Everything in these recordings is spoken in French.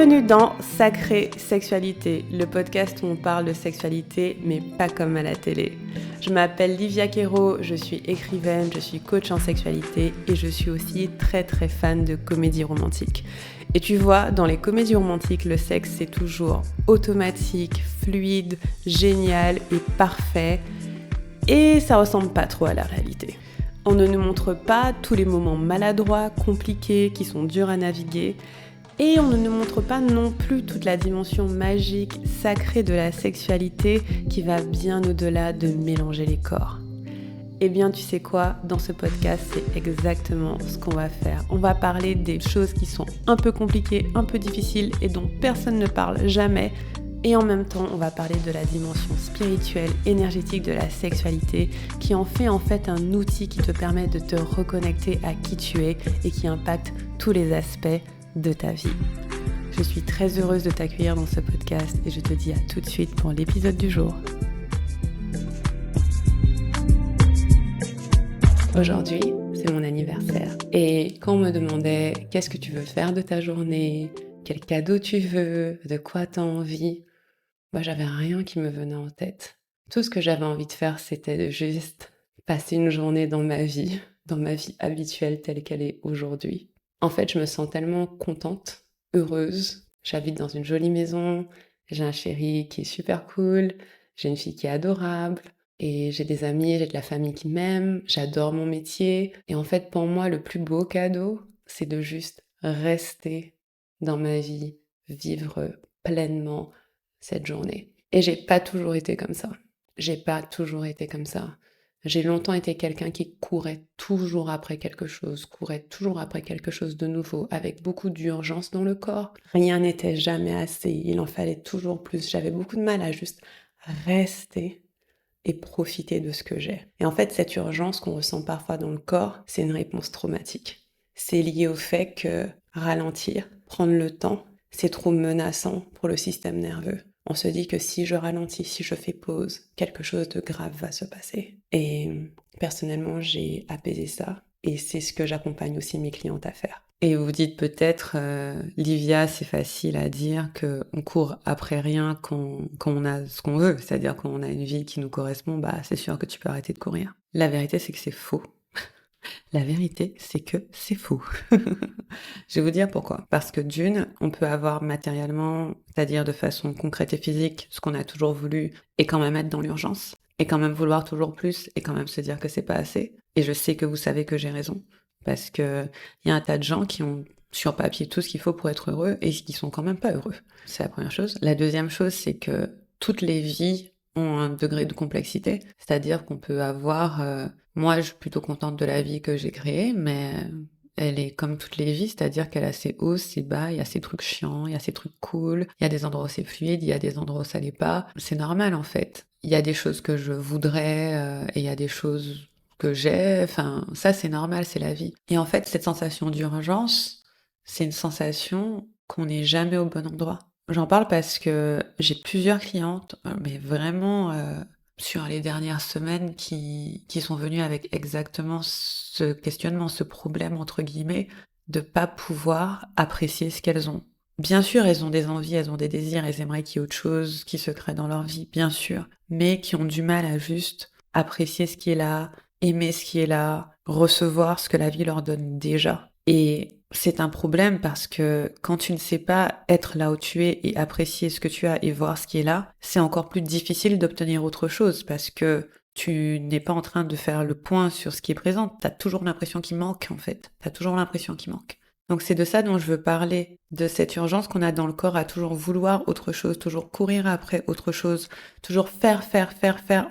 Bienvenue dans Sacrée Sexualité, le podcast où on parle de sexualité, mais pas comme à la télé. Je m'appelle Livia Quero, je suis écrivaine, je suis coach en sexualité et je suis aussi très fan de comédie romantique. Et tu vois, dans les comédies romantiques, le sexe c'est toujours automatique, fluide, génial et parfait. Et ça ressemble pas trop à la réalité. On ne nous montre pas tous les moments maladroits, compliqués, qui sont durs à naviguer. Et on ne nous montre pas non plus toute la dimension magique, sacrée de la sexualité qui va bien au-delà de mélanger les corps. Eh bien, tu sais quoi, dans ce podcast, c'est exactement ce qu'on va faire. On va parler des choses qui sont un peu compliquées, un peu difficiles et dont personne ne parle jamais. Et en même temps, on va parler de la dimension spirituelle, énergétique de la sexualité qui en fait un outil qui te permet de te reconnecter à qui tu es et qui impacte tous les aspects de ta vie. Je suis très heureuse de t'accueillir dans ce podcast et je te dis à tout de suite pour l'épisode du jour. Aujourd'hui, c'est mon anniversaire et quand on me demandait qu'est-ce que tu veux faire de ta journée, quel cadeau tu veux, de quoi tu as envie, j'avais rien qui me venait en tête. Tout ce que j'avais envie de faire, c'était de juste passer une journée dans ma vie habituelle telle qu'elle est aujourd'hui. En fait, je me sens tellement contente, heureuse. J'habite dans une jolie maison, j'ai un chéri qui est super cool, j'ai une fille qui est adorable, et j'ai des amis, j'ai de la famille qui m'aime, j'adore mon métier. Et en fait, pour moi, le plus beau cadeau, c'est de juste rester dans ma vie, vivre pleinement cette journée. Et j'ai pas toujours été comme ça. J'ai longtemps été quelqu'un qui courait toujours après quelque chose de nouveau, avec beaucoup d'urgence dans le corps. Rien n'était jamais assez, il en fallait toujours plus. J'avais beaucoup de mal à juste rester et profiter de ce que j'ai. Et en fait, cette urgence qu'on ressent parfois dans le corps, c'est une réponse traumatique. C'est lié au fait que ralentir, prendre le temps, c'est trop menaçant pour le système nerveux. On se dit que si je ralentis, si je fais pause, quelque chose de grave va se passer. Et personnellement, j'ai apaisé ça. Et c'est ce que j'accompagne aussi mes clientes à faire. Et vous vous dites peut-être, Livia, c'est facile à dire qu'on court après rien quand on a ce qu'on veut. C'est-à-dire quand on a une vie qui nous correspond, c'est sûr que tu peux arrêter de courir. La vérité, c'est que c'est faux. La vérité, c'est que c'est faux. Je vais vous dire pourquoi. Parce que d'une, on peut avoir matériellement, c'est-à-dire de façon concrète et physique, ce qu'on a toujours voulu, et quand même être dans l'urgence, et quand même vouloir toujours plus, et quand même se dire que c'est pas assez. Et je sais que vous savez que j'ai raison. Parce que il y a un tas de gens qui ont sur papier tout ce qu'il faut pour être heureux, et qui sont quand même pas heureux. C'est la première chose. La deuxième chose, c'est que toutes les vies ont un degré de complexité. C'est-à-dire qu'on peut avoir... moi, je suis plutôt contente de la vie que j'ai créée, mais elle est comme toutes les vies, c'est-à-dire qu'elle a ses hauts, ses bas, il y a ses trucs chiants, il y a ses trucs cool, il y a des endroits où c'est fluide, il y a des endroits où ça l'est pas. C'est normal, en fait. Il y a des choses que je voudrais, et il y a des choses que j'ai, enfin, ça c'est normal, c'est la vie. Et en fait, cette sensation d'urgence, c'est une sensation qu'on n'est jamais au bon endroit. J'en parle parce que j'ai plusieurs clientes, mais vraiment sur les dernières semaines qui sont venues avec exactement ce questionnement, ce problème entre guillemets, de pas pouvoir apprécier ce qu'elles ont. Bien sûr, elles ont des envies, elles ont des désirs, elles aimeraient qu'il y ait autre chose qui se crée dans leur vie, bien sûr, mais qui ont du mal à juste apprécier ce qui est là, aimer ce qui est là, recevoir ce que la vie leur donne déjà. Et c'est un problème parce que quand tu ne sais pas être là où tu es et apprécier ce que tu as et voir ce qui est là, c'est encore plus difficile d'obtenir autre chose parce que tu n'es pas en train de faire le point sur ce qui est présent. T'as toujours l'impression qu'il manque en fait. Donc c'est de ça dont je veux parler, de cette urgence qu'on a dans le corps à toujours vouloir autre chose, toujours courir après autre chose, toujours faire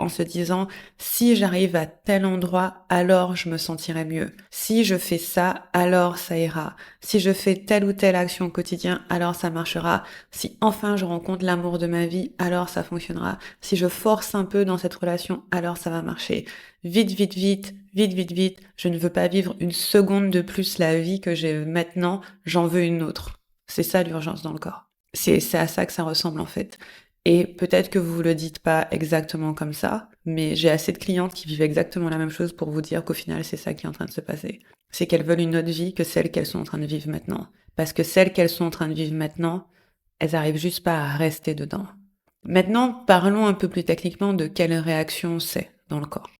en se disant si j'arrive à tel endroit, alors je me sentirai mieux. Si je fais ça, alors ça ira. Si je fais telle ou telle action au quotidien, alors ça marchera. Si enfin je rencontre l'amour de ma vie, alors ça fonctionnera. Si je force un peu dans cette relation, alors ça va marcher. Vite, je ne veux pas vivre une seconde de plus la vie que j'ai maintenant, j'en veux une autre. C'est ça l'urgence dans le corps. C'est à ça que ça ressemble en fait. Et peut-être que vous le dites pas exactement comme ça, mais j'ai assez de clientes qui vivent exactement la même chose pour vous dire qu'au final c'est ça qui est en train de se passer. C'est qu'elles veulent une autre vie que celle qu'elles sont en train de vivre maintenant. Parce que celle qu'elles sont en train de vivre maintenant, elles arrivent juste pas à rester dedans. Maintenant, parlons un peu plus techniquement de quelle réaction c'est dans le corps.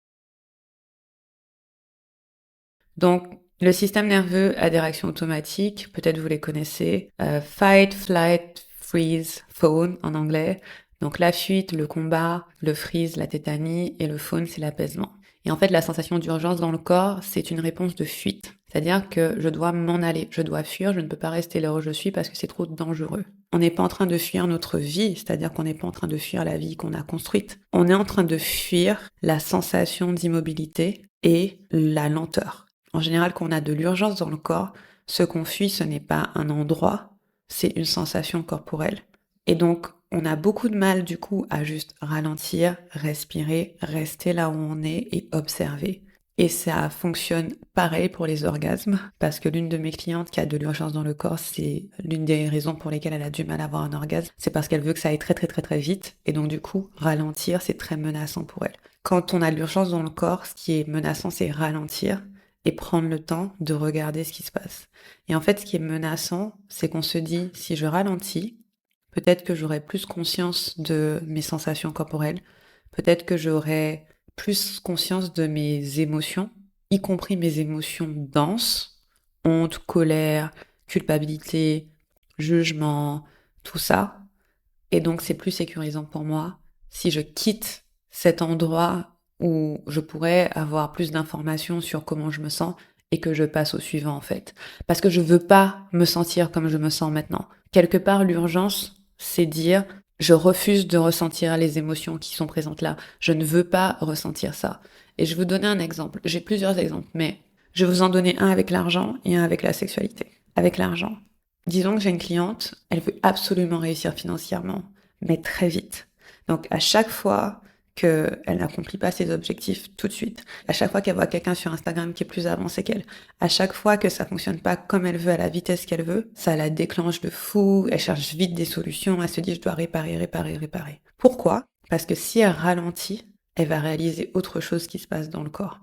Donc, le système nerveux a des réactions automatiques, peut-être vous les connaissez. Fight, flight, freeze, fawn en anglais. Donc la fuite, le combat, le freeze, la tétanie, et le fawn, c'est l'apaisement. Et en fait, la sensation d'urgence dans le corps, c'est une réponse de fuite. C'est-à-dire que je dois m'en aller, je dois fuir, je ne peux pas rester là où je suis parce que c'est trop dangereux. On n'est pas en train de fuir notre vie, c'est-à-dire qu'on n'est pas en train de fuir la vie qu'on a construite. On est en train de fuir la sensation d'immobilité et la lenteur. En général, quand on a de l'urgence dans le corps, ce qu'on fuit, ce n'est pas un endroit, c'est une sensation corporelle. Et donc, on a beaucoup de mal du coup à juste ralentir, respirer, rester là où on est et observer. Et ça fonctionne pareil pour les orgasmes, parce que l'une de mes clientes qui a de l'urgence dans le corps, c'est l'une des raisons pour lesquelles elle a du mal à avoir un orgasme, c'est parce qu'elle veut que ça aille très très très très vite, et donc du coup, ralentir, c'est très menaçant pour elle. Quand on a de l'urgence dans le corps, ce qui est menaçant, c'est ralentir et prendre le temps de regarder ce qui se passe. Et en fait, ce qui est menaçant, c'est qu'on se dit, si je ralentis, peut-être que j'aurai plus conscience de mes sensations corporelles, peut-être que j'aurai plus conscience de mes émotions, y compris mes émotions denses, honte, colère, culpabilité, jugement, tout ça. Et donc c'est plus sécurisant pour moi si je quitte cet endroit où je pourrais avoir plus d'informations sur comment je me sens et que je passe au suivant en fait. Parce que je veux pas me sentir comme je me sens maintenant. Quelque part, l'urgence, c'est dire je refuse de ressentir les émotions qui sont présentes là. Je ne veux pas ressentir ça. Et je vais vous donner un exemple. J'ai plusieurs exemples, mais je vais vous en donner un avec l'argent et un avec la sexualité. Avec l'argent. Disons que j'ai une cliente, elle veut absolument réussir financièrement, mais très vite. Donc à chaque fois qu'elle n'accomplit pas ses objectifs tout de suite, à chaque fois qu'elle voit quelqu'un sur Instagram qui est plus avancé qu'elle, à chaque fois que ça fonctionne pas comme elle veut, à la vitesse qu'elle veut, ça la déclenche de fou, elle cherche vite des solutions, elle se dit je dois réparer. Pourquoi? Parce que si elle ralentit, elle va réaliser autre chose qui se passe dans le corps.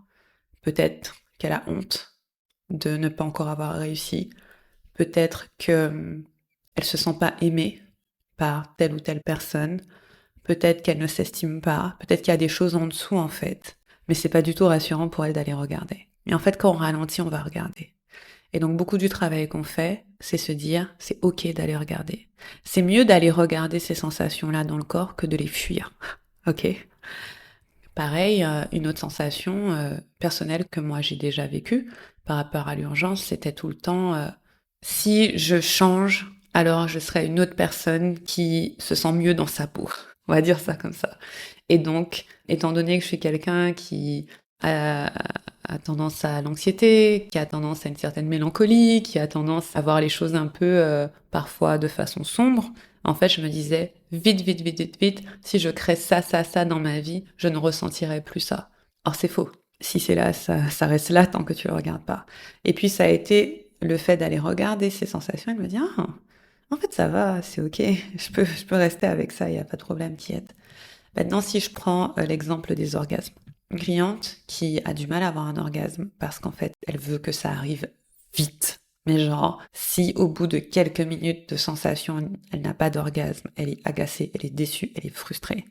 Peut-être qu'elle a honte de ne pas encore avoir réussi, peut-être que elle se sent pas aimée par telle ou telle personne, peut-être qu'elle ne s'estime pas, peut-être qu'il y a des choses en dessous en fait, mais c'est pas du tout rassurant pour elle d'aller regarder. Et en fait, quand on ralentit, on va regarder. Et donc beaucoup du travail qu'on fait, c'est se dire, c'est ok d'aller regarder. C'est mieux d'aller regarder ces sensations-là dans le corps que de les fuir. Ok? Pareil, une autre sensation personnelle que moi j'ai déjà vécue par rapport à l'urgence, c'était tout le temps si je change, alors je serai une autre personne qui se sent mieux dans sa peau. On va dire ça comme ça. Et donc, étant donné que je suis quelqu'un qui a, a tendance à l'anxiété, qui a tendance à une certaine mélancolie, qui a tendance à voir les choses un peu parfois de façon sombre, en fait, je me disais, vite, si je crée ça dans ma vie, je ne ressentirai plus ça. Or, c'est faux. Si c'est là, ça reste là tant que tu le regardes pas. Et puis, ça a été le fait d'aller regarder ces sensations et de me dire, ah, en fait, ça va, c'est ok, je peux rester avec ça, il n'y a pas de problème qui aide. Maintenant, si je prends l'exemple des orgasmes. Une cliente qui a du mal à avoir un orgasme parce qu'en fait, elle veut que ça arrive vite. Mais genre, si au bout de quelques minutes de sensation, elle n'a pas d'orgasme, elle est agacée, elle est déçue, elle est frustrée,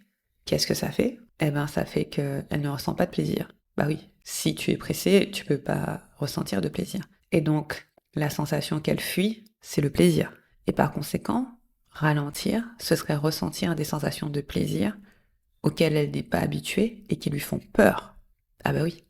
qu'est-ce que ça fait? Eh ben, ça fait qu'elle ne ressent pas de plaisir. Bah oui, si tu es pressé, tu peux pas ressentir de plaisir. Et donc, la sensation qu'elle fuit, c'est le plaisir. Et par conséquent, ralentir, ce serait ressentir des sensations de plaisir auxquelles elle n'est pas habituée et qui lui font peur. Ah bah oui.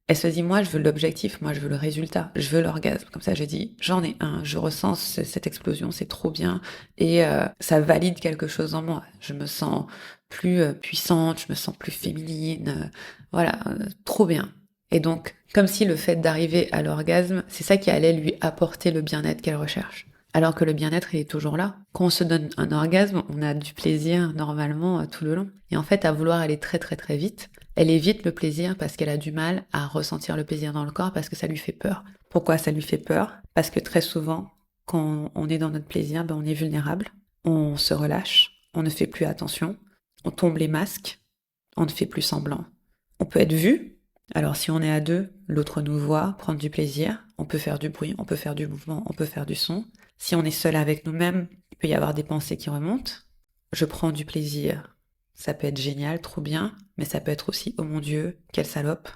Elle se dit, moi je veux l'objectif, moi je veux le résultat, je veux l'orgasme. Comme ça j'ai dit, j'en ai un, je ressens cette explosion, c'est trop bien. Et ça valide quelque chose en moi. Je me sens plus puissante, je me sens plus féminine. Voilà, trop bien. Et donc, comme si le fait d'arriver à l'orgasme, c'est ça qui allait lui apporter le bien-être qu'elle recherche. Alors que le bien-être, il est toujours là. Quand on se donne un orgasme, on a du plaisir normalement tout le long. Et en fait, à vouloir aller très vite, elle évite le plaisir parce qu'elle a du mal à ressentir le plaisir dans le corps parce que ça lui fait peur. Pourquoi ça lui fait peur? Parce que très souvent, quand on est dans notre plaisir, on est vulnérable, on se relâche, on ne fait plus attention, on tombe les masques, on ne fait plus semblant. On peut être vu. Alors si on est à deux, l'autre nous voit, prendre du plaisir, on peut faire du bruit, on peut faire du mouvement, on peut faire du son. Si on est seul avec nous-mêmes, peut y avoir des pensées qui remontent. Je prends du plaisir. Ça peut être génial, trop bien, mais ça peut être aussi, oh mon Dieu, quelle salope.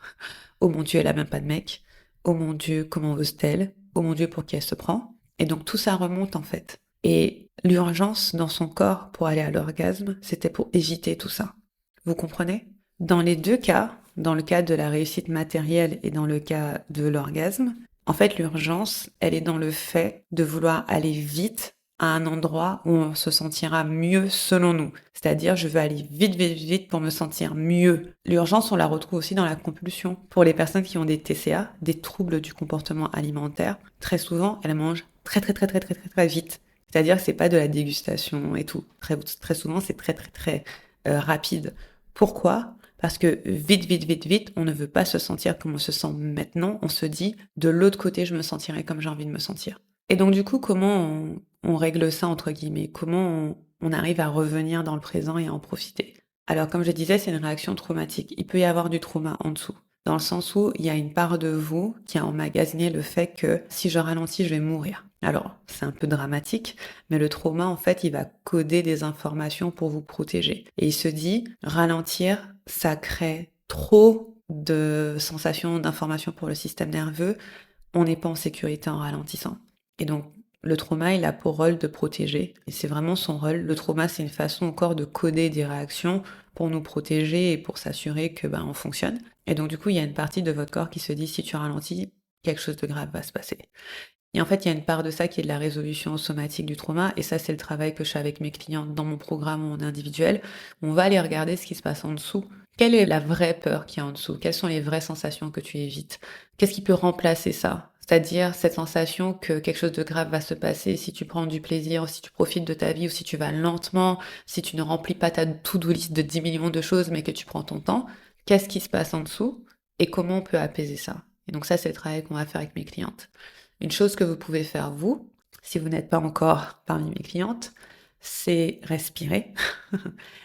Oh mon Dieu, elle a même pas de mec. Oh mon Dieu, comment ose-t-elle? Oh mon Dieu, pour qui elle se prend? Et donc tout ça remonte en fait. Et l'urgence dans son corps pour aller à l'orgasme, c'était pour éviter tout ça. Vous comprenez? Dans les deux cas, dans le cas de la réussite matérielle et dans le cas de l'orgasme, en fait l'urgence, elle est dans le fait de vouloir aller vite à un endroit où on se sentira mieux selon nous. C'est-à-dire, je veux aller vite, vite, vite pour me sentir mieux. L'urgence, on la retrouve aussi dans la compulsion. Pour les personnes qui ont des TCA, des troubles du comportement alimentaire, très souvent, elles mangent très, très, très, très, très, très, très vite. C'est-à-dire que c'est pas de la dégustation et tout. Très, très souvent, c'est très, très, très rapide. Pourquoi? Parce que vite, vite, vite, vite, on ne veut pas se sentir comme on se sent maintenant. On se dit, de l'autre côté, je me sentirai comme j'ai envie de me sentir. Et donc, du coup, comment on règle ça, entre guillemets? Comment on arrive à revenir dans le présent et à en profiter? Alors, comme je disais, c'est une réaction traumatique. Il peut y avoir du trauma en dessous, dans le sens où il y a une part de vous qui a emmagasiné le fait que si je ralentis, je vais mourir. Alors, c'est un peu dramatique, mais le trauma, en fait, il va coder des informations pour vous protéger. Et il se dit, ralentir, ça crée trop de sensations, d'informations pour le système nerveux. On n'est pas en sécurité en ralentissant. Et donc, le trauma, il a pour rôle de protéger. Et c'est vraiment son rôle. Le trauma, c'est une façon encore de coder des réactions pour nous protéger et pour s'assurer que on fonctionne. Et donc, du coup, il y a une partie de votre corps qui se dit, si tu ralentis, quelque chose de grave va se passer. Et en fait, il y a une part de ça qui est de la résolution somatique du trauma. Et ça, c'est le travail que je fais avec mes clients dans mon programme en individuel. On va aller regarder ce qui se passe en dessous. Quelle est la vraie peur qu'il y a en dessous? Quelles sont les vraies sensations que tu évites? Qu'est-ce qui peut remplacer ça? C'est-à-dire cette sensation que quelque chose de grave va se passer si tu prends du plaisir, ou si tu profites de ta vie, ou si tu vas lentement, si tu ne remplis pas ta to-do list de 10 millions de choses, mais que tu prends ton temps. Qu'est-ce qui se passe en dessous? Et comment on peut apaiser ça? Et donc ça, c'est le travail qu'on va faire avec mes clientes. Une chose que vous pouvez faire, vous, si vous n'êtes pas encore parmi mes clientes, c'est respirer.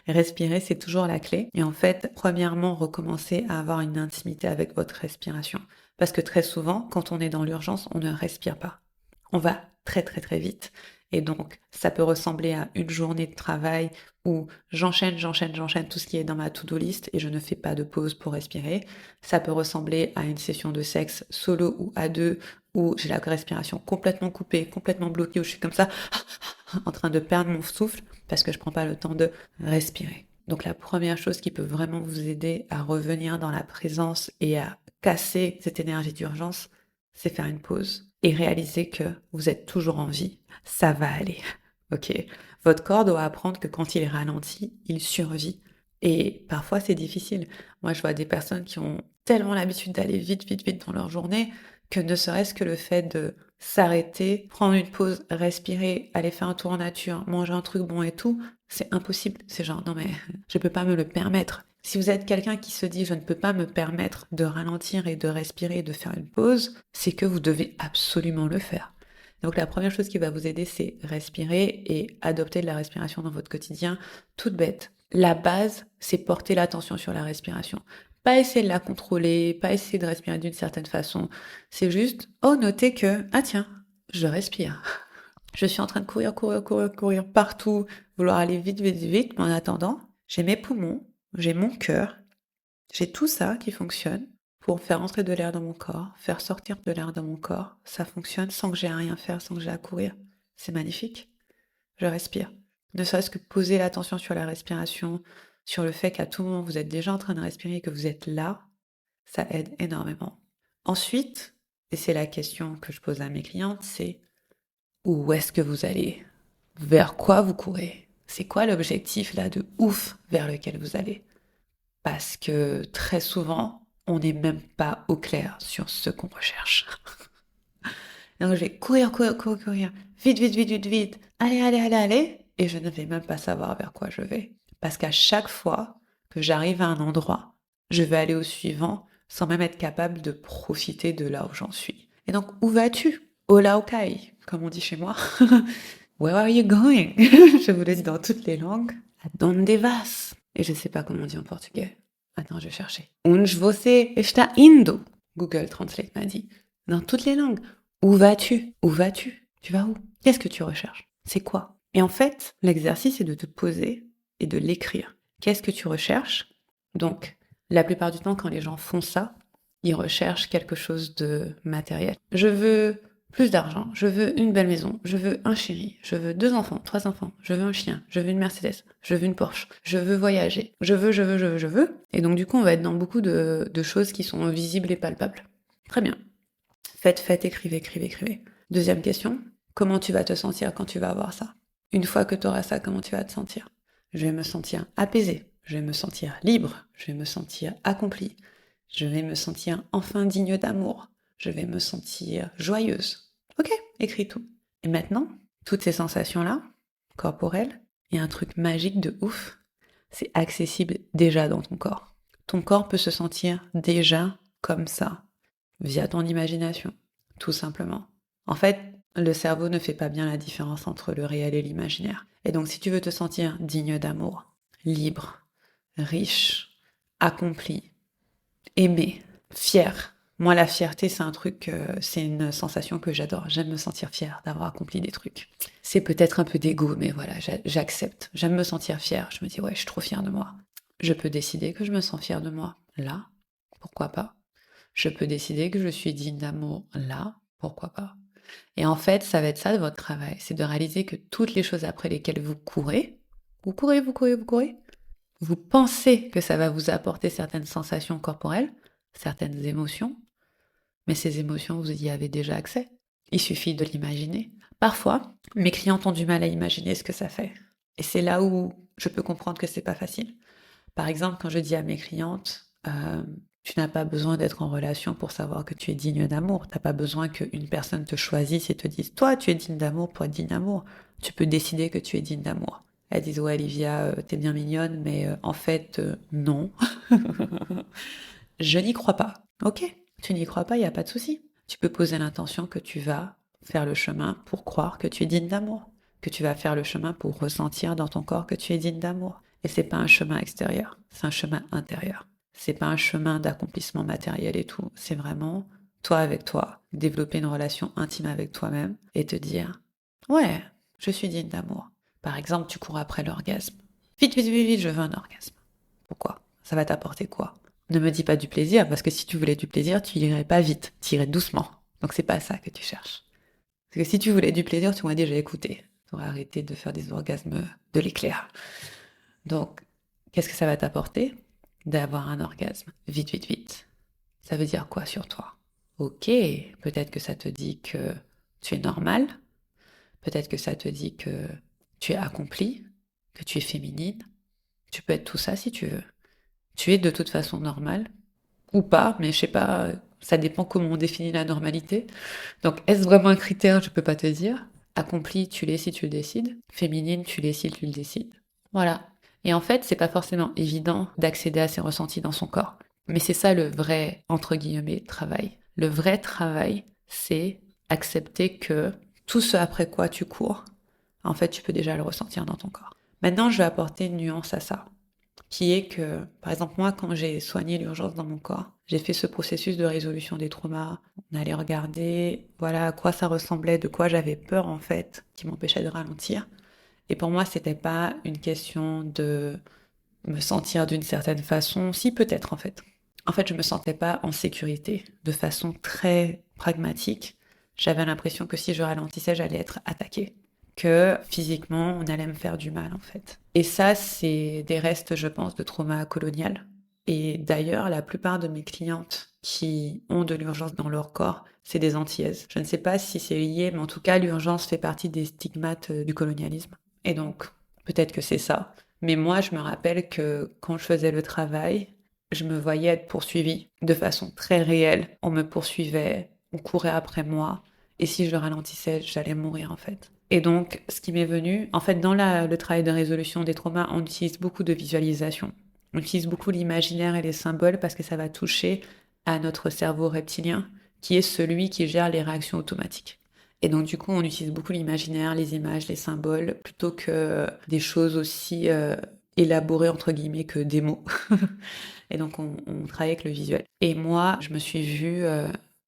Respirer, c'est toujours la clé. Et en fait, premièrement, recommencer à avoir une intimité avec votre respiration. Parce que très souvent, quand on est dans l'urgence, on ne respire pas. On va très très très vite. Et donc, ça peut ressembler à une journée de travail où j'enchaîne tout ce qui est dans ma to-do list et je ne fais pas de pause pour respirer. Ça peut ressembler à une session de sexe solo ou à deux où j'ai la respiration complètement coupée, complètement bloquée, où je suis comme ça, en train de perdre mon souffle parce que je prends pas le temps de respirer. Donc la première chose qui peut vraiment vous aider à revenir dans la présence et à casser cette énergie d'urgence, c'est faire une pause et réaliser que vous êtes toujours en vie. Ça va aller, ok? Votre corps doit apprendre que quand il ralentit, il survit. Et parfois c'est difficile. Moi je vois des personnes qui ont tellement l'habitude d'aller vite, vite, vite dans leur journée que ne serait-ce que le fait de s'arrêter, prendre une pause, respirer, aller faire un tour en nature, manger un truc bon et tout, c'est impossible. C'est genre, non mais je peux pas me le permettre. Si vous êtes quelqu'un qui se dit je ne peux pas me permettre de ralentir et de respirer et de faire une pause, c'est que vous devez absolument le faire. Donc la première chose qui va vous aider, c'est respirer et adopter de la respiration dans votre quotidien, toute bête. La base, c'est porter l'attention sur la respiration. Pas essayer de la contrôler, pas essayer de respirer d'une certaine façon. C'est juste, noter que, ah tiens, je respire. Je suis en train de courir partout, vouloir aller vite, vite, vite, mais en attendant, j'ai mes poumons, j'ai mon cœur, j'ai tout ça qui fonctionne pour faire entrer de l'air dans mon corps, faire sortir de l'air dans mon corps. Ça fonctionne sans que j'ai à rien faire, sans que j'ai à courir. C'est magnifique. Je respire. Ne serait-ce que poser l'attention sur la respiration, sur le fait qu'à tout moment vous êtes déjà en train de respirer et que vous êtes là, ça aide énormément. Ensuite, et c'est la question que je pose à mes clientes, c'est où est-ce que vous allez? Vers quoi vous courez? C'est quoi l'objectif là de ouf vers lequel vous allez? Parce que très souvent, on n'est même pas au clair sur ce qu'on recherche. Donc je vais courir, vite, vite, vite, vite, vite, allez, et je ne vais même pas savoir vers quoi je vais. Parce qu'à chaque fois que j'arrive à un endroit, je vais aller au suivant sans même être capable de profiter de là où j'en suis. Et donc, où vas-tu? Olaokai, comme on dit chez moi. Where are you going? Je vous le dis dans toutes les langues. A donde vas? Et je ne sais pas comment on dit en portugais. Attends, je vais chercher. Onde você está indo? Google Translate m'a dit. Dans toutes les langues. Où vas-tu? Où vas-tu? Tu vas où? Qu'est-ce que tu recherches? C'est quoi? Et en fait, l'exercice est de te poser et de l'écrire. Qu'est-ce que tu recherches? Donc, la plupart du temps, quand les gens font ça, ils recherchent quelque chose de matériel. Je veux plus d'argent, je veux une belle maison, je veux un chéri, je veux 2 enfants, 3 enfants, je veux un chien, je veux une Mercedes, je veux une Porsche, je veux voyager, je veux. Et donc, du coup, on va être dans beaucoup de choses qui sont visibles et palpables. Très bien. Faites, écrivez. Deuxième question, comment tu vas te sentir quand tu vas avoir ça? Une fois que tu auras ça, comment tu vas te sentir? Je vais me sentir apaisée, je vais me sentir libre, je vais me sentir accomplie, je vais me sentir enfin digne d'amour, je vais me sentir joyeuse. Ok, écris tout. Et maintenant, toutes ces sensations-là, corporelles, il y a un truc magique de ouf, c'est accessible déjà dans ton corps. Ton corps peut se sentir déjà comme ça, via ton imagination, tout simplement. En fait, le cerveau ne fait pas bien la différence entre le réel et l'imaginaire. Et donc, si tu veux te sentir digne d'amour, libre, riche, accompli, aimé, fier. Moi, la fierté, c'est un truc, c'est une sensation que j'adore. J'aime me sentir fière d'avoir accompli des trucs. C'est peut-être un peu d'ego, mais voilà, j'accepte. J'aime me sentir fière. Je me dis, ouais, je suis trop fière de moi. Je peux décider que je me sens fière de moi. Là, pourquoi pas? Je peux décider que je suis digne d'amour. Là, pourquoi pas? Et en fait, ça va être ça de votre travail. C'est de réaliser que toutes les choses après lesquelles vous courez, vous pensez que ça va vous apporter certaines sensations corporelles, certaines émotions, mais ces émotions, vous y avez déjà accès. Il suffit de l'imaginer. Parfois, mes clientes ont du mal à imaginer ce que ça fait. Et c'est là où je peux comprendre que c'est pas facile. Par exemple, quand je dis à mes clientes, tu n'as pas besoin d'être en relation pour savoir que tu es digne d'amour. T'as pas besoin qu'une personne te choisisse et te dise, toi, tu es digne d'amour pour être digne d'amour. Tu peux décider que tu es digne d'amour. Elles disent, ouais, Olivia, t'es bien mignonne, mais en fait, non. Je n'y crois pas. Ok, tu n'y crois pas, il n'y a pas de souci. Tu peux poser l'intention que tu vas faire le chemin pour croire que tu es digne d'amour, que tu vas faire le chemin pour ressentir dans ton corps que tu es digne d'amour. Et c'est pas un chemin extérieur, c'est un chemin intérieur. C'est pas un chemin d'accomplissement matériel et tout. C'est vraiment toi avec toi, développer une relation intime avec toi-même et te dire, ouais, je suis digne d'amour. Par exemple, tu cours après l'orgasme. Vite, je veux un orgasme. Pourquoi? Ça va t'apporter quoi? Ne me dis pas du plaisir, parce que si tu voulais du plaisir, tu irais pas vite, tu irais doucement. Donc c'est pas ça que tu cherches. Parce que si tu voulais du plaisir, tu m'aurais déjà écouté. Tu aurais arrêté de faire des orgasmes de l'éclair. Donc, qu'est-ce que ça va t'apporter? D'avoir un orgasme. Vite. Ça veut dire quoi sur toi? Ok, peut-être que ça te dit que tu es normal. Peut-être que ça te dit que tu es accompli, que tu es féminine. Tu peux être tout ça si tu veux. Tu es de toute façon normale, ou pas, mais je sais pas, ça dépend comment on définit la normalité. Donc, est-ce vraiment un critère? Je peux pas te dire. Accompli, tu l'es si tu le décides. Féminine, tu l'es si tu le décides. Voilà. Et en fait, c'est pas forcément évident d'accéder à ces ressentis dans son corps. Mais c'est ça le vrai, entre guillemets, travail. Le vrai travail, c'est accepter que tout ce après quoi tu cours, en fait, tu peux déjà le ressentir dans ton corps. Maintenant, je vais apporter une nuance à ça, qui est que, par exemple, moi, quand j'ai soigné l'urgence dans mon corps, j'ai fait ce processus de résolution des traumas. On allait regarder, voilà, à quoi ça ressemblait, de quoi j'avais peur, en fait, qui m'empêchait de ralentir. Et pour moi, c'était pas une question de me sentir d'une certaine façon, si peut-être, en fait. En fait, je me sentais pas en sécurité, de façon très pragmatique. J'avais l'impression que si je ralentissais, j'allais être attaquée, que physiquement, on allait me faire du mal, en fait. Et ça, c'est des restes, je pense, de trauma colonial. Et d'ailleurs, la plupart de mes clientes qui ont de l'urgence dans leur corps, c'est des antillaises. Je ne sais pas si c'est lié, mais en tout cas, l'urgence fait partie des stigmates du colonialisme. Et donc, peut-être que c'est ça. Mais moi, je me rappelle que quand je faisais le travail, je me voyais être poursuivie de façon très réelle. On me poursuivait, on courait après moi. Et si je ralentissais, j'allais mourir, en fait. Et donc, ce qui m'est venu, en fait, dans le travail de résolution des traumas, on utilise beaucoup de visualisation. On utilise beaucoup l'imaginaire et les symboles parce que ça va toucher à notre cerveau reptilien, qui est celui qui gère les réactions automatiques. Et donc, du coup, on utilise beaucoup l'imaginaire, les images, les symboles, plutôt que des choses aussi élaborées, entre guillemets, que des mots. Et donc, on travaille avec le visuel. Et moi, je me suis vue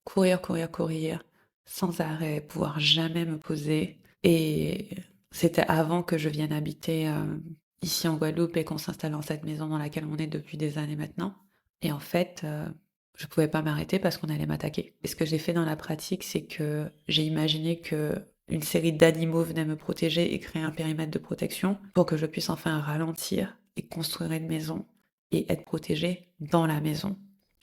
courir, sans arrêt, pouvoir jamais me poser. Et C'était avant que je vienne habiter ici en Guadeloupe et qu'on s'installe dans cette maison dans laquelle on est depuis des années maintenant. Et en fait, je pouvais pas m'arrêter parce qu'on allait m'attaquer. Et ce que j'ai fait dans la pratique, c'est que j'ai imaginé que une série d'animaux venait me protéger et créer un périmètre de protection pour que je puisse enfin ralentir et construire une maison et être protégée dans la maison.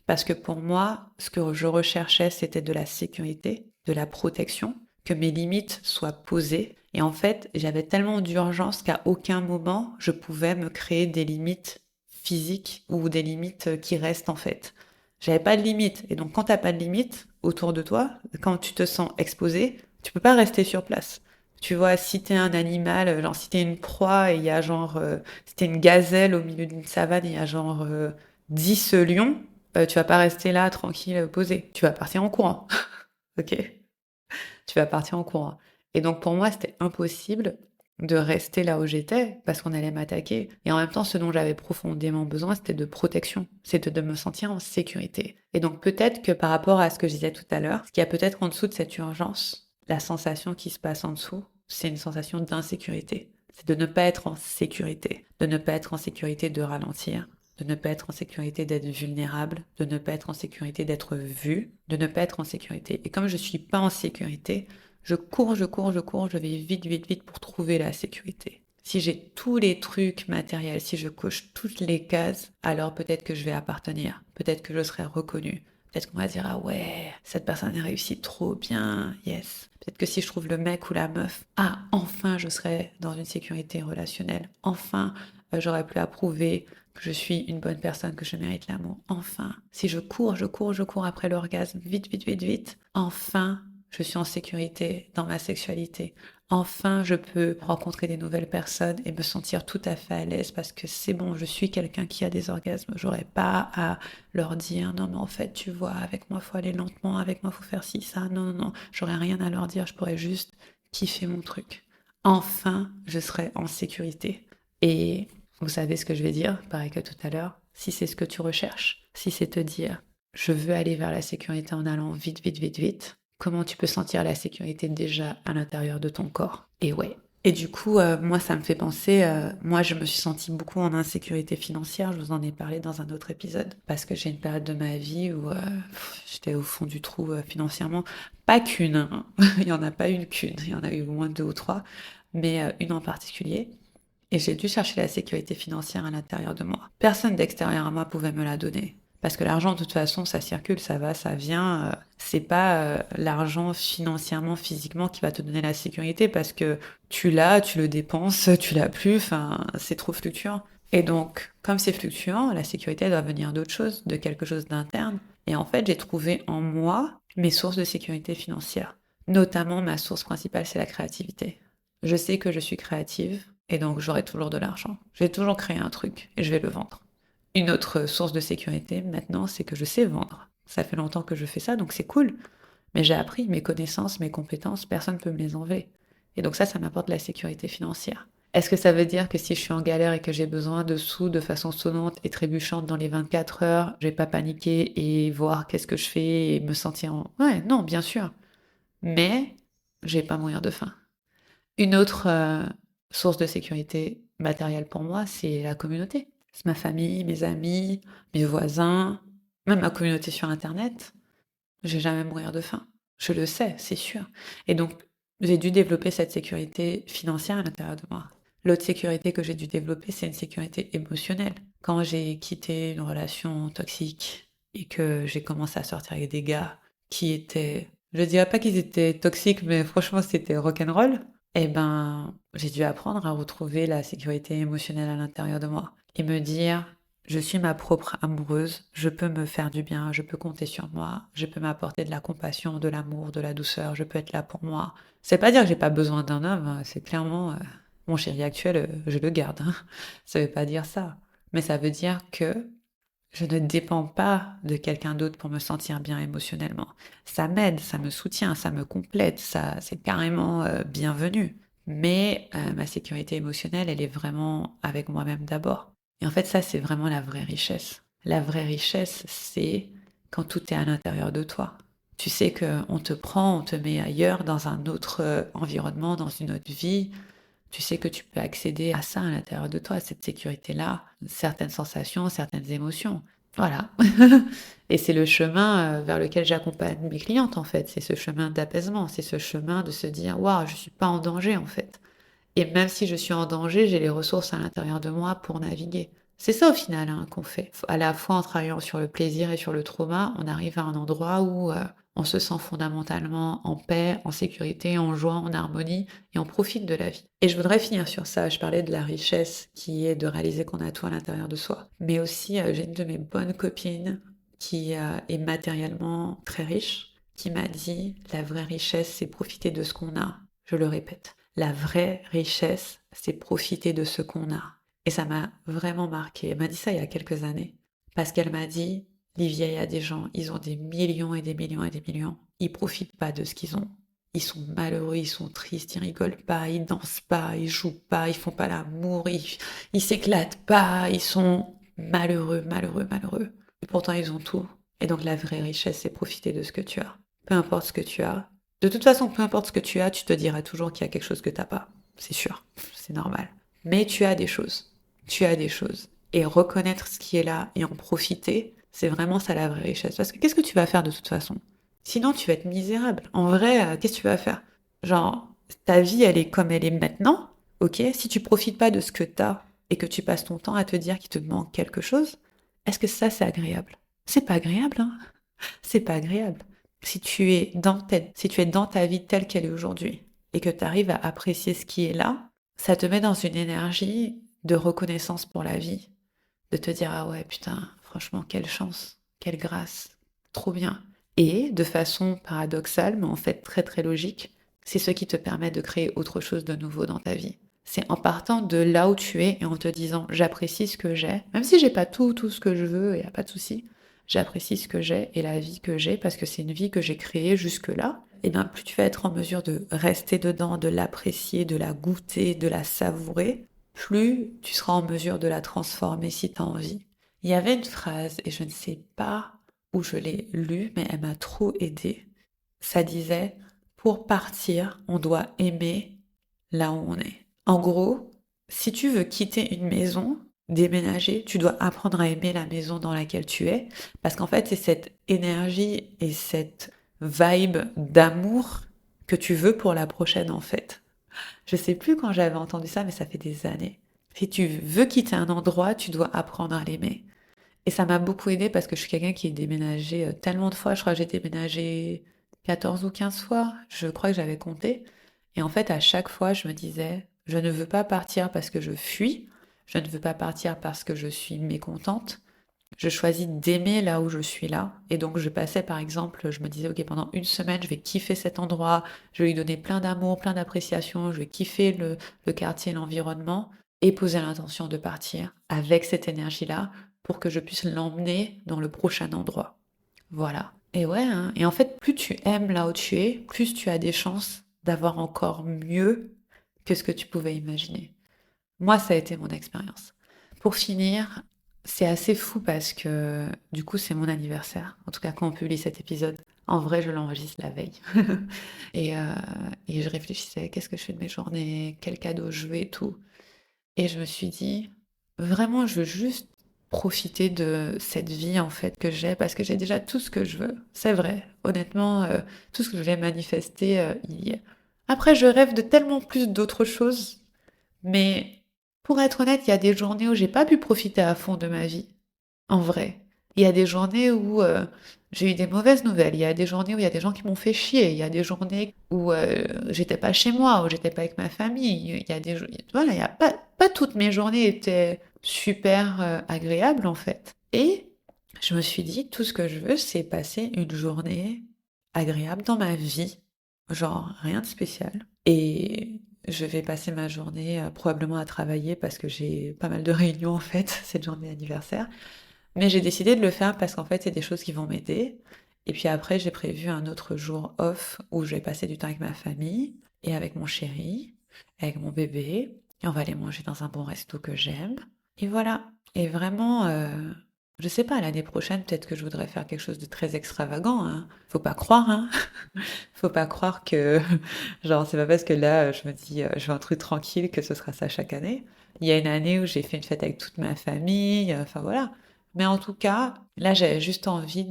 Parce que pour moi, ce que je recherchais, c'était de la sécurité, de la protection, que mes limites soient posées. Et en fait, j'avais tellement d'urgence qu'à aucun moment, je pouvais me créer des limites physiques ou des limites qui restent en fait. J'avais pas de limite. Et donc, quand t'as pas de limite autour de toi, quand tu te sens exposé, tu peux pas rester sur place. Tu vois, si t'es un animal, genre si t'es une proie et il y a si t'es une gazelle au milieu d'une savane et il y a 10 lions, tu vas pas rester là tranquille posé. Tu vas partir en courant. Ok? Tu vas partir en courant. Et donc pour moi, c'était impossible de rester là où j'étais parce qu'on allait m'attaquer. Et en même temps, ce dont j'avais profondément besoin, c'était de protection. C'était de me sentir en sécurité. Et donc peut-être que par rapport à ce que je disais tout à l'heure, ce qu'il y a peut-être en dessous de cette urgence, la sensation qui se passe en dessous, c'est une sensation d'insécurité. C'est de ne pas être en sécurité. De ne pas être en sécurité de ralentir. De ne pas être en sécurité d'être vulnérable. De ne pas être en sécurité d'être vu. De ne pas être en sécurité. Et comme je suis pas en sécurité, je cours, je vais vite, vite, vite pour trouver la sécurité. Si j'ai tous les trucs matériels, si je coche toutes les cases, alors peut-être que je vais appartenir, peut-être que je serai reconnue, peut-être qu'on va dire ah ouais, cette personne a réussi trop bien, yes. Peut-être que si je trouve le mec ou la meuf, ah enfin je serai dans une sécurité relationnelle, enfin j'aurai plus à prouver que je suis une bonne personne, que je mérite l'amour, enfin. Si je cours après l'orgasme, vite, vite, vite, vite, enfin je suis en sécurité dans ma sexualité. Enfin, je peux rencontrer des nouvelles personnes et me sentir tout à fait à l'aise parce que c'est bon, je suis quelqu'un qui a des orgasmes. J'aurais pas à leur dire non mais en fait, tu vois, avec moi faut aller lentement, avec moi faut faire ci, ça. Non, non, non, j'aurais rien à leur dire, je pourrais juste kiffer mon truc. Enfin, je serai en sécurité. Et vous savez ce que je vais dire, pareil que tout à l'heure, si c'est ce que tu recherches, si c'est te dire je veux aller vers la sécurité en allant vite, vite, vite, vite, comment tu peux sentir la sécurité déjà à l'intérieur de ton corps. Et ouais. Et du coup, moi, ça me fait penser, moi, je me suis sentie beaucoup en insécurité financière, je vous en ai parlé dans un autre épisode, parce que j'ai une période de ma vie où j'étais au fond du trou financièrement. Pas qu'une, hein. Il n'y en a pas une qu'une, il y en a eu au moins 2 ou 3, mais une en particulier. Et j'ai dû chercher la sécurité financière à l'intérieur de moi. Personne d'extérieur à moi pouvait me la donner. Parce que l'argent, de toute façon, ça circule, ça va, ça vient. C'est pas l'argent financièrement, physiquement qui va te donner la sécurité parce que tu l'as, tu le dépenses, tu l'as plus, enfin, c'est trop fluctuant. Et donc, comme c'est fluctuant, la sécurité doit venir d'autre chose, de quelque chose d'interne. Et en fait, j'ai trouvé en moi mes sources de sécurité financière. Notamment, ma source principale, c'est la créativité. Je sais que je suis créative et donc j'aurai toujours de l'argent. Je vais toujours créer un truc et je vais le vendre. Une autre source de sécurité maintenant, c'est que je sais vendre. Ça fait longtemps que je fais ça, donc c'est cool. Mais j'ai appris mes connaissances, mes compétences, personne ne peut me les enlever. Et donc ça m'apporte la sécurité financière. Est-ce que ça veut dire que si je suis en galère et que j'ai besoin de sous de façon sonnante et trébuchante dans les 24 heures, je vais pas paniquer et voir qu'est-ce que je fais et me sentir en... Ouais, non, bien sûr. Mais je vais pas mourir de faim. Une autre source de sécurité matérielle pour moi, c'est la communauté. C'est ma famille, mes amis, mes voisins, même ma communauté sur Internet. Je vais jamais mourir de faim. Je le sais, c'est sûr. Et donc, j'ai dû développer cette sécurité financière à l'intérieur de moi. L'autre sécurité que j'ai dû développer, c'est une sécurité émotionnelle. Quand j'ai quitté une relation toxique et que j'ai commencé à sortir avec des gars qui étaient... Je dirais pas qu'ils étaient toxiques, mais franchement, c'était rock'n'roll. Eh ben, j'ai dû apprendre à retrouver la sécurité émotionnelle à l'intérieur de moi et me dire, je suis ma propre amoureuse, je peux me faire du bien, je peux compter sur moi, je peux m'apporter de la compassion, de l'amour, de la douceur, je peux être là pour moi. C'est pas dire que j'ai pas besoin d'un homme, hein, c'est clairement mon chéri actuel, je le garde. Hein. Ça veut pas dire ça, mais ça veut dire que je ne dépends pas de quelqu'un d'autre pour me sentir bien émotionnellement. Ça m'aide, ça me soutient, ça me complète, ça c'est carrément bienvenu. Mais ma sécurité émotionnelle, elle est vraiment avec moi-même d'abord. Et en fait, ça, c'est vraiment la vraie richesse. La vraie richesse, c'est quand tout est à l'intérieur de toi. Tu sais qu'on te prend, on te met ailleurs, dans un autre environnement, dans une autre vie. Tu sais que tu peux accéder à ça à l'intérieur de toi, à cette sécurité-là, certaines sensations, certaines émotions. Voilà. Et c'est le chemin vers lequel j'accompagne mes clientes, en fait. C'est ce chemin d'apaisement, c'est ce chemin de se dire, waouh, je suis pas en danger, en fait. Et même si je suis en danger, j'ai les ressources à l'intérieur de moi pour naviguer. C'est ça au final hein, qu'on fait. À la fois en travaillant sur le plaisir et sur le trauma, on arrive à un endroit où on se sent fondamentalement en paix, en sécurité, en joie, en harmonie et on profite de la vie. Et je voudrais finir sur ça. Je parlais de la richesse qui est de réaliser qu'on a tout à l'intérieur de soi. Mais aussi, j'ai une de mes bonnes copines qui est matériellement très riche, qui m'a dit la vraie richesse, c'est profiter de ce qu'on a. Je le répète. La vraie richesse, c'est profiter de ce qu'on a. Et ça m'a vraiment marqué. Elle m'a dit ça il y a quelques années. Parce qu'elle m'a dit, Livia, il y a des gens, ils ont des millions et des millions et des millions. Ils profitent pas de ce qu'ils ont. Ils sont malheureux, ils sont tristes, ils rigolent pas, ils dansent pas, ils jouent pas, ils font pas l'amour, ils s'éclatent pas, ils sont malheureux, malheureux, malheureux. Et pourtant, ils ont tout. Et donc, la vraie richesse, c'est profiter de ce que tu as. Peu importe ce que tu as, de toute façon, peu importe ce que tu as, tu te diras toujours qu'il y a quelque chose que t'as pas. C'est sûr, c'est normal. Mais tu as des choses. Tu as des choses. Et reconnaître ce qui est là et en profiter, c'est vraiment ça la vraie richesse. Parce que qu'est-ce que tu vas faire de toute façon? Sinon, tu vas être misérable. En vrai, qu'est-ce que tu vas faire? Genre, ta vie, elle est comme elle est maintenant, ok? Si tu profites pas de ce que t'as et que tu passes ton temps à te dire qu'il te manque quelque chose, est-ce que ça, c'est agréable? C'est pas agréable, hein? C'est pas agréable. Si tu es dans ta vie telle qu'elle est aujourd'hui et que tu arrives à apprécier ce qui est là, ça te met dans une énergie de reconnaissance pour la vie, de te dire ah ouais putain, franchement quelle chance, quelle grâce, trop bien. Et de façon paradoxale, mais en fait très très logique, c'est ce qui te permet de créer autre chose de nouveau dans ta vie. C'est en partant de là où tu es et en te disant j'apprécie ce que j'ai, même si j'ai pas tout ce que je veux, il n'y a pas de souci, j'apprécie ce que j'ai et la vie que j'ai parce que c'est une vie que j'ai créée jusque-là. Et bien plus tu vas être en mesure de rester dedans, de l'apprécier, de la goûter, de la savourer, plus tu seras en mesure de la transformer si tu as envie. Il y avait une phrase, et je ne sais pas où je l'ai lue, mais elle m'a trop aidée. Ça disait, pour partir, on doit aimer là où on est. En gros, si tu veux quitter une maison, déménager, tu dois apprendre à aimer la maison dans laquelle tu es, parce qu'en fait, c'est cette énergie et cette vibe d'amour que tu veux pour la prochaine, en fait. Je sais plus quand j'avais entendu ça, mais ça fait des années. Si tu veux quitter un endroit, tu dois apprendre à l'aimer. Et ça m'a beaucoup aidé parce que je suis quelqu'un qui est déménagé tellement de fois. Je crois que j'ai déménagé 14 ou 15 fois. Je crois que j'avais compté. Et en fait, à chaque fois, je me disais, je ne veux pas partir parce que je fuis. Je ne veux pas partir parce que je suis mécontente. Je choisis d'aimer là où je suis là. Et donc, je passais, par exemple, je me disais, OK, pendant une semaine, je vais kiffer cet endroit. Je vais lui donner plein d'amour, plein d'appréciation. Je vais kiffer le quartier, l'environnement. Et poser l'intention de partir avec cette énergie-là pour que je puisse l'emmener dans le prochain endroit. Voilà. Et ouais, hein. Et en fait, plus tu aimes là où tu es, plus tu as des chances d'avoir encore mieux que ce que tu pouvais imaginer. Moi, ça a été mon expérience. Pour finir, c'est assez fou parce que du coup, c'est mon anniversaire. En tout cas, quand on publie cet épisode, en vrai, je l'enregistre la veille. et, euh, et je réfléchissais, qu'est-ce que je fais de mes journées, quel cadeau je veux et tout. Et je me suis dit, vraiment, je veux juste profiter de cette vie en fait que j'ai parce que j'ai déjà tout ce que je veux. C'est vrai, honnêtement, tout ce que je voulais manifester, il y est. Après, je rêve de tellement plus d'autres choses, mais pour être honnête, il y a des journées où j'ai pas pu profiter à fond de ma vie. En vrai. Il y a des journées où j'ai eu des mauvaises nouvelles. Il y a des journées où il y a des gens qui m'ont fait chier. Il y a des journées où j'étais pas chez moi, où j'étais pas avec ma famille. Il y a des voilà, il y a pas toutes mes journées étaient super agréables en fait. Et je me suis dit tout ce que je veux, c'est passer une journée agréable dans ma vie. Genre rien de spécial. Et je vais passer ma journée probablement à travailler parce que j'ai pas mal de réunions en fait cette journée d'anniversaire. Mais j'ai décidé de le faire parce qu'en fait, c'est des choses qui vont m'aider. Et puis après, j'ai prévu un autre jour off où je vais passer du temps avec ma famille et avec mon chéri, avec mon bébé. Et on va aller manger dans un bon resto que j'aime. Et voilà. Et vraiment, Je sais pas, l'année prochaine, peut-être que je voudrais faire quelque chose de très extravagant, hein. Faut pas croire, hein. Faut pas croire que, genre, c'est pas parce que là, je me dis, je veux un truc tranquille que ce sera ça chaque année. Il y a une année où j'ai fait une fête avec toute ma famille, enfin voilà. Mais en tout cas, là, j'avais juste envie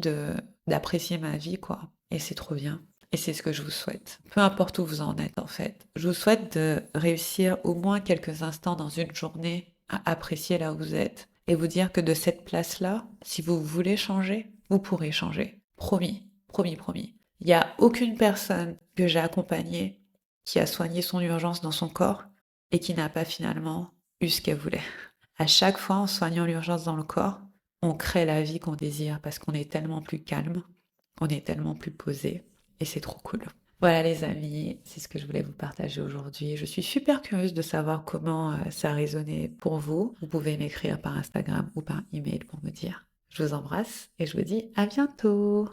d'apprécier ma vie, quoi. Et c'est trop bien. Et c'est ce que je vous souhaite. Peu importe où vous en êtes, en fait. Je vous souhaite de réussir au moins quelques instants dans une journée à apprécier là où vous êtes et vous dire que de cette place-là, si vous voulez changer, vous pourrez changer. Promis, promis, promis. Il n'y a aucune personne que j'ai accompagnée qui a soigné son urgence dans son corps et qui n'a pas finalement eu ce qu'elle voulait. À chaque fois, en soignant l'urgence dans le corps, on crée la vie qu'on désire parce qu'on est tellement plus calme, on est tellement plus posé et c'est trop cool. Voilà les amis, c'est ce que je voulais vous partager aujourd'hui. Je suis super curieuse de savoir comment ça a résonné pour vous. Vous pouvez m'écrire par Instagram ou par email pour me dire. Je vous embrasse et je vous dis à bientôt.